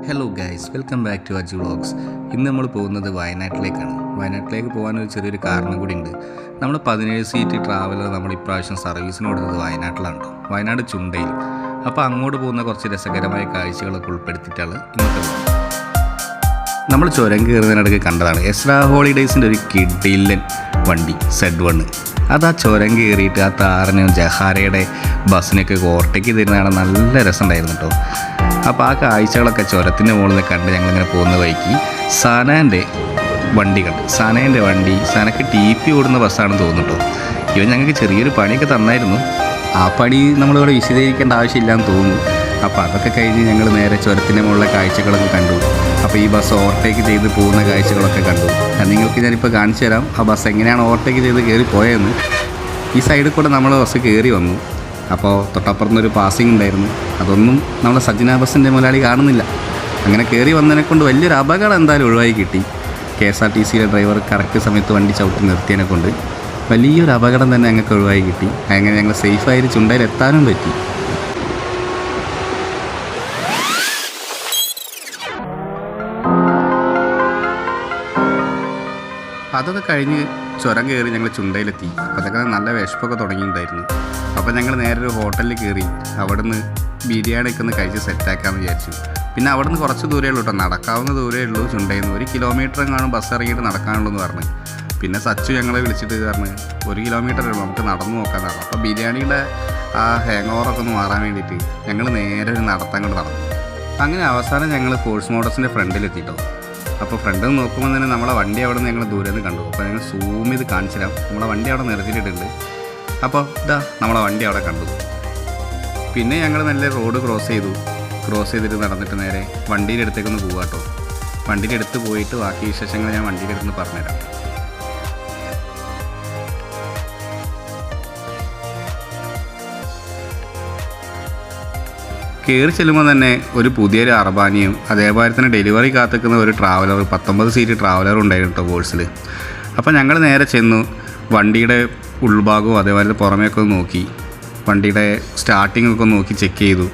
Hello guys, welcome back to Aju vlogs. ഇന്ന് നമ്മൾ പോകുന്നത് വയനാട്ടിലേക്കാണ്. വയനാട്ടിലേക്ക് പോകാനൊരു ചെറിയൊരു കാരണം കൂടി ഉണ്ട്. നമ്മൾ 17 സീറ്റ് ട്രാവലർ നമ്മൾ ഇപ്രാവശ്യം സർവീസിന് കൊടുത്തത് വയനാട്ടിലാണ്. വയനാട് ചുണ്ടയിൽ. അപ്പോൾ അങ്ങോട്ട് പോകുന്ന കുറച്ച് രസകരമായ കാഴ്ചകളൊക്കെ ഉൾപ്പെടുത്തിയിട്ടാണ് ഇന്നത്തെ പോകുന്നത്. നമ്മൾ ചുരം കയറുന്നതിനിടയ്ക്ക് കണ്ടതാണ് എസ്രാ ഹോളിഡേയ്സിൻ്റെ ഒരു കിഡിലൻ വണ്ടി Z1. അത് ആ ചുരം കയറിയിട്ട് ആ താറിനും ജഹാരയുടെ ബസ്സിനൊക്കെ ഓവർടേക്ക് തരുന്നതാണ്. നല്ല രസമുണ്ടായിരുന്നു കേട്ടോ. അപ്പോൾ ആ കാഴ്ചകളൊക്കെ ചുരത്തിൻ്റെ മുകളിൽ നിന്ന് കണ്ട് ഞങ്ങളിങ്ങനെ പോകുന്ന വഴിക്ക് സനേൻ്റെ വണ്ടി കണ്ട്. സനക്ക് TP ഓടുന്ന ബസ്സാണെന്ന് തോന്നുന്നു കേട്ടോ. ഇവൻ ഞങ്ങൾക്ക് ചെറിയൊരു പണിയൊക്കെ തന്നായിരുന്നു. ആ പണി നമ്മളിവിടെ വിശദീകരിക്കേണ്ട ആവശ്യമില്ലാന്ന് തോന്നുന്നു. അപ്പോൾ അതൊക്കെ കഴിഞ്ഞ് ഞങ്ങൾ നേരെ ചുരത്തിൻ്റെ മുകളിലെ കാഴ്ചകളൊക്കെ കണ്ടു. അപ്പോൾ ഈ ബസ് ഓവർടേക്ക് ചെയ്ത് പോകുന്ന കാഴ്ചകളൊക്കെ കണ്ടു. നിങ്ങൾക്ക് ഞാനിപ്പോൾ കാണിച്ചു തരാം ആ ബസ് എങ്ങനെയാണ് ഓവർടേക്ക് ചെയ്ത് കയറി പോയതെന്ന്. ഈ സൈഡിൽ കൂടെ നമ്മൾ ബസ് കയറി വന്നു. അപ്പോൾ തൊട്ടപ്പുറത്തുനിന്നൊരു പാസിംഗ് ഉണ്ടായിരുന്നു. അതൊന്നും നമ്മളെ സജ്ജന ബസ്സിൻ്റെ മുതലാളി കാണുന്നില്ല. അങ്ങനെ കയറി വന്നതിനെക്കൊണ്ട് വലിയൊരു അപകടം എന്തായാലും ഒഴിവായി കിട്ടി. KSRTCയിലെ ഡ്രൈവർ കറക്റ്റ് സമയത്ത് വണ്ടി ചവിട്ടി നിർത്തിയതിനെ കൊണ്ട് വലിയൊരു അപകടം തന്നെ ഞങ്ങൾക്ക് ഒഴിവായി കിട്ടി. അങ്ങനെ ഞങ്ങൾ സേഫായിട്ട് ചുണ്ടയിൽ എത്താനും പറ്റി. അതൊക്കെ കഴിഞ്ഞ് ചുരം കയറി ഞങ്ങൾ ചുണ്ടയിലെത്തി. അതൊക്കെ നല്ല വിശപ്പൊക്കെ തുടങ്ങിയിട്ടുണ്ടായിരുന്നു. അപ്പോൾ ഞങ്ങൾ നേരെ ഒരു ഹോട്ടലിൽ കയറി അവിടുന്ന് ബിരിയാണിയൊക്കെ ഒന്ന് കഴിച്ച് സെറ്റാക്കാമെന്ന് വിചാരിച്ചു. പിന്നെ അവിടുന്ന് കുറച്ച് ദൂരമേ ഉള്ളൂ കേട്ടോ, നടക്കാവുന്ന ദൂരമേ ഉള്ളൂ. ചുണ്ടയിൽ നിന്ന് 1 കിലോമീറ്റർ എങ്ങാനും ബസ് ഇറങ്ങിയിട്ട് നടക്കാനുള്ളൂ എന്ന് പറഞ്ഞ്. പിന്നെ സച്ചു ഞങ്ങളെ വിളിച്ചിട്ട് പറഞ്ഞ് 1 കിലോമീറ്റർ ഉള്ളൂ, നമുക്ക് നടന്നു നോക്കാമെന്നാണ്. അപ്പോൾ ബിരിയാണിയുടെ ആ ഹാങ് ഓവറൊക്കെ ഒന്ന് മാറാൻ വേണ്ടിയിട്ട് ഞങ്ങൾ നേരെ ഒരു നടത്തം കൊണ്ട് നടന്നു. അങ്ങനെ അവസാനം ഞങ്ങൾ ഫോഴ്സ് മോട്ടോഴ്സിൻ്റെ ഫ്രണ്ടിലെത്തിയിട്ടോ. അപ്പോൾ ഫ്രണ്ടിൽ നോക്കുമ്പോൾ തന്നെ നമ്മളെ വണ്ടി അവിടെ നിന്ന് ഞങ്ങൾ ദൂരെ നിന്ന് കണ്ടു. അപ്പോൾ ഞങ്ങൾ സൂം ചെയ്ത് കാണിച്ചു തരാം. നമ്മളെ വണ്ടി അവിടെ നിർത്തിയിട്ടുണ്ട്. അപ്പോൾ ഇതാ നമ്മളെ വണ്ടി അവിടെ കണ്ടു. പിന്നെ ഞങ്ങൾ നല്ല റോഡ് ക്രോസ് ചെയ്തിട്ട് നടന്നിട്ട് നേരെ വണ്ടിയുടെ അടുത്തേക്കൊന്ന് പോകാം കേട്ടോ. വണ്ടിയുടെ അടുത്ത് പോയിട്ട് ബാക്കി വിശേഷങ്ങൾ ഞാൻ വണ്ടിയുടെ അടുത്ത് പറഞ്ഞുതരാം. കയറി ചെല്ലുമ്പോൾ തന്നെ ഒരു പുതിയൊരു അർബാനിയും അതേപോലെ തന്നെ ഡെലിവറി കാത്തിക്കുന്ന ഒരു ട്രാവലർ 19 സീറ്റ് ട്രാവലറും ഉണ്ടായിരുന്നു കേട്ടോ ബോൾസിൽ. അപ്പോൾ ഞങ്ങൾ നേരെ ചെന്നു വണ്ടിയുടെ ഉൾഭാഗവും അതേപോലെ പുറമേയൊക്കെ നോക്കി, വണ്ടിയുടെ സ്റ്റാർട്ടിങ്ങൊക്കെ നോക്കി ചെക്ക് ചെയ്തു.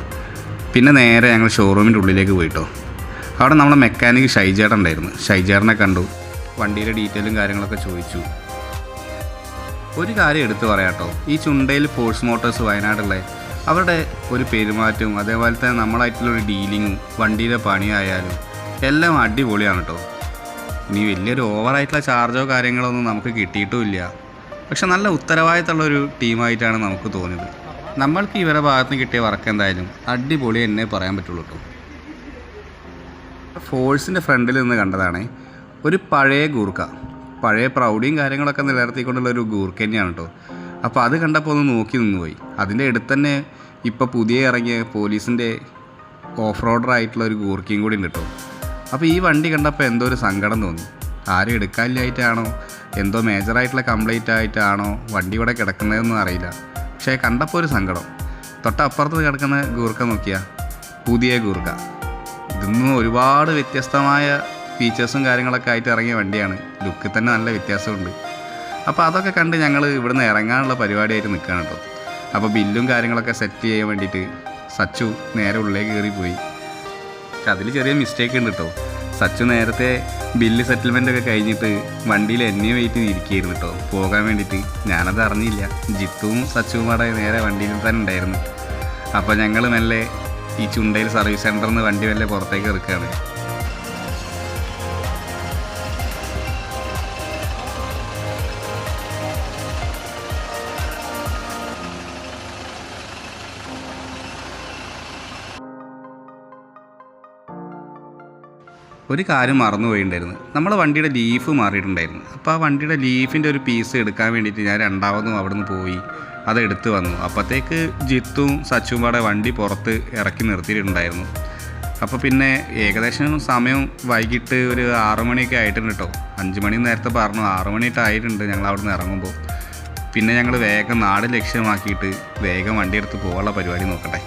പിന്നെ നേരെ ഞങ്ങൾ ഷോറൂമിൻ്റെ ഉള്ളിലേക്ക് പോയിട്ടോ. അവിടെ നമ്മളെ മെക്കാനിക് ഷൈജേട്ടൻ ഉണ്ടായിരുന്നു. ഷൈജേട്ടനെ കണ്ടു, വണ്ടിയുടെ ഡീറ്റെയിലും കാര്യങ്ങളൊക്കെ ചോദിച്ചു. ഒരു കാര്യം എടുത്തു പറയാം കേട്ടോ, ഈ ചുണ്ടയിൽ ഫോഴ്സ് മോട്ടോഴ്സ് വയനാടുള്ള അവരുടെ ഒരു പെരുമാറ്റവും അതേപോലെ തന്നെ നമ്മളായിട്ടുള്ളൊരു ഡീലിങ്ങും വണ്ടിയുടെ പണിയായാലും എല്ലാം അടിപൊളിയാണ് കേട്ടോ. ഇനി വലിയൊരു ഓവറായിട്ടുള്ള ചാർജോ കാര്യങ്ങളോ ഒന്നും നമുക്ക് കിട്ടിയിട്ടുമില്ല. പക്ഷെ നല്ല ഉത്തരവാദിത്തമുള്ളൊരു ടീമായിട്ടാണ് നമുക്ക് തോന്നിയത്. നമ്മൾക്ക് ഇവരുടെ ഭാഗത്ത് നിന്ന് കിട്ടിയ വർക്ക് എന്തായാലും അടിപൊളി എന്നേ പറയാൻ പറ്റുള്ളൂ കേട്ടോ. ഫോഴ്സിൻ്റെ ഫ്രണ്ടിൽ നിന്ന് കണ്ടതാണ് ഒരു പഴയ പ്രൗഢിയും കാര്യങ്ങളൊക്കെ നിലനിർത്തിക്കൊണ്ടുള്ള ഒരു ഗൂർക്ക തന്നെയാണ് കേട്ടോ. അപ്പോൾ അത് കണ്ടപ്പോൾ ഒന്ന് നോക്കി നിന്നുപോയി. അതിൻ്റെ അടുത്ത് തന്നെ ഇപ്പോൾ പുതിയ ഇറങ്ങിയ പോലീസിൻ്റെ ഓഫ് റോഡറായിട്ടുള്ള ഒരു ഗൂർക്കയും കൂടി ഉണ്ട് കേട്ടോ. അപ്പോൾ ഈ വണ്ടി കണ്ടപ്പോൾ എന്തോ ഒരു സങ്കടം തോന്നി. ആരും എടുക്കാനില്ലായിട്ടാണോ എന്തോ മേജറായിട്ടുള്ള കംപ്ലൈൻ്റ് ആയിട്ടാണോ വണ്ടി ഇവിടെ കിടക്കുന്നതെന്നും അറിയില്ല. പക്ഷേ കണ്ടപ്പോൾ ഒരു സങ്കടം. തൊട്ടപ്പുറത്ത് കിടക്കുന്ന ഗൂർക്ക നോക്കിയാൽ പുതിയ ഗൂർക്ക. ഇതൊന്നും ഒരുപാട് വ്യത്യസ്തമായ ഫീച്ചേഴ്സും കാര്യങ്ങളൊക്കെ ആയിട്ട് ഇറങ്ങിയ വണ്ടിയാണ്. ലുക്കിൽ തന്നെ നല്ല വ്യത്യാസമുണ്ട്. അപ്പോൾ അതൊക്കെ കണ്ട് ഞങ്ങൾ ഇവിടുന്ന് ഇറങ്ങാനുള്ള പരിപാടിയായിട്ട് നിൽക്കുകയാണ് കേട്ടോ. അപ്പോൾ ബില്ലും കാര്യങ്ങളൊക്കെ സെറ്റ് ചെയ്യാൻ വേണ്ടിയിട്ട് സച്ചു നേരെ ഉള്ളിലേക്ക് കയറിപ്പോയി. പക്ഷെ അതിൽ ചെറിയ മിസ്റ്റേക്ക് ഉണ്ട് കേട്ടോ. സച്ചു നേരത്തെ ബില്ല് സെറ്റിൽമെൻ്റൊക്കെ കഴിഞ്ഞിട്ട് വണ്ടിയിൽ എന്നെ വെയിറ്റ് ഇരിക്കുകയായിരുന്നു കേട്ടോ പോകാൻ വേണ്ടിയിട്ട്. ഞാനത് അറിഞ്ഞില്ല. ജിത്തുവും സച്ചുവും അവിടെ നേരെ വണ്ടിയിൽ തന്നെ ഉണ്ടായിരുന്നു. അപ്പോൾ ഞങ്ങൾ മെല്ലെ ഈ ചുണ്ടയിൽ സർവീസ് സെൻ്ററിൽ നിന്ന് വണ്ടി മെല്ലെ പുറത്തേക്ക് ഇറക്കുകയാണ്. ഒരു കാര്യം മറന്നുപോയിട്ടുണ്ടായിരുന്നു, നമ്മളെ വണ്ടിയുടെ ലീഫ് മാറിയിട്ടുണ്ടായിരുന്നു. അപ്പോൾ ആ വണ്ടിയുടെ ലീഫിൻ്റെ ഒരു പീസ് എടുക്കാൻ വേണ്ടിയിട്ട് ഞാൻ രണ്ടാമതും അവിടെ നിന്ന് പോയി അതെടുത്ത് വന്നു. അപ്പോഴത്തേക്ക് ജിത്തും സച്ചും പാടെ വണ്ടി പുറത്ത് ഇറക്കി നിർത്തിയിട്ടുണ്ടായിരുന്നു. അപ്പോൾ പിന്നെ ഏകദേശം സമയം വൈകിട്ട് ഒരു 6 മണിയൊക്കെ ആയിട്ടുണ്ട് കേട്ടോ. 5 മണി നേരത്തെ പറഞ്ഞു, 6 മണിയൊക്കെ ആയിട്ടുണ്ട് ഞങ്ങൾ അവിടെ നിന്ന് ഇറങ്ങുമ്പോൾ. പിന്നെ ഞങ്ങൾ വേഗം നാട് ലക്ഷ്യമാക്കിയിട്ട് വേഗം വണ്ടി എടുത്ത് പോകാനുള്ള പരിപാടി നോക്കട്ടെ.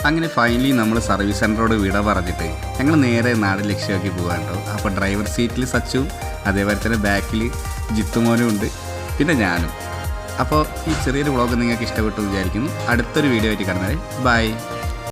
അങ്ങനെ ഫൈനലി നമ്മൾ സർവീസ് സെൻറ്ററോട് വിട പറഞ്ഞിട്ട് ഞങ്ങൾ നേരെ നാട് ലക്ഷ്യമാക്കി പോകാൻ കേട്ടോ. അപ്പോൾ ഡ്രൈവർ സീറ്റിൽ സച്ചുവും അതേപോലെ തന്നെ ബാക്കിൽ ജിത്തുമോനും ഉണ്ട്, പിന്നെ ഞാനും. അപ്പോൾ ഈ ചെറിയൊരു വ്ളോഗ് നിങ്ങൾക്ക് ഇഷ്ടപ്പെട്ടു വിചാരിക്കുന്നു. അടുത്തൊരു വീഡിയോ ആയിട്ട് കാണുന്നത്. ബൈ.